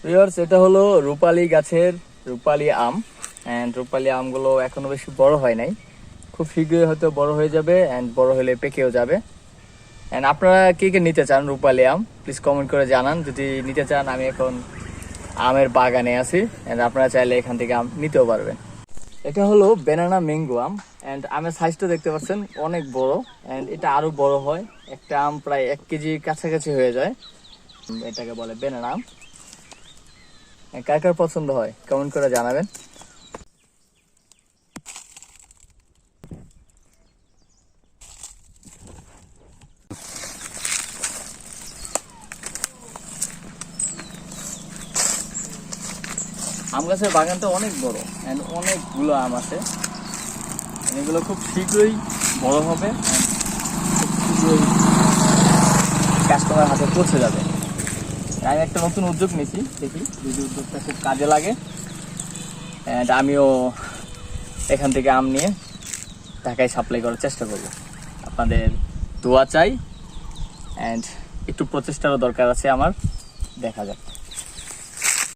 Viewers, এটা হলো রূপালী গাছের রূপালী আম। অ্যান্ড রূপালী আমগুলো এখনো বেশি বড় হয় নাই, খুব শীঘ্রই হয়তো বড় হয়ে যাবে অ্যান্ড বড় হলে পেকেও যাবে। অ্যান্ড আপনারা কে কে নিতে চান রূপালী আম, প্লিজ কমেন্ট করে জানান। যদি নিতে চান, আমি এখন আমের বাগানে আছি অ্যান্ড আপনারা চাইলে এখান থেকে আম নিতেও পারবেন। এটা হলো ব্যানানা ম্যাঙ্গো আম অ্যান্ড আমের সাইজটা দেখতে পাচ্ছেন অনেক বড় অ্যান্ড এটা আরো বড় হয়, একটা আম প্রায় 1 কেজির কাছাকাছি হয়ে যায়। এটাকে বলে ব্যানানা আম। কার কার পছন্দ হয় কমেন্ট করে জানাবেন। আম গাছের বাগানটা অনেক বড় অ্যান্ড অনেকগুলো আম আছে। এগুলো খুব শীঘ্রই বড় হবে, খুব শীঘ্রই কাস্টমার হাতে পৌঁছে যাবে। আমি একটা নতুন উদ্যোগ নিয়েছি, দেখি যদি উদ্যোগটা খুব কাজে লাগে অ্যান্ড আমিও এখান থেকে আম নিয়ে ঢাকায় সাপ্লাই করার চেষ্টা করব। আপনাদের দোয়া চাই অ্যান্ড একটু প্রচেষ্টারও দরকার আছে আমার, দেখা যাক।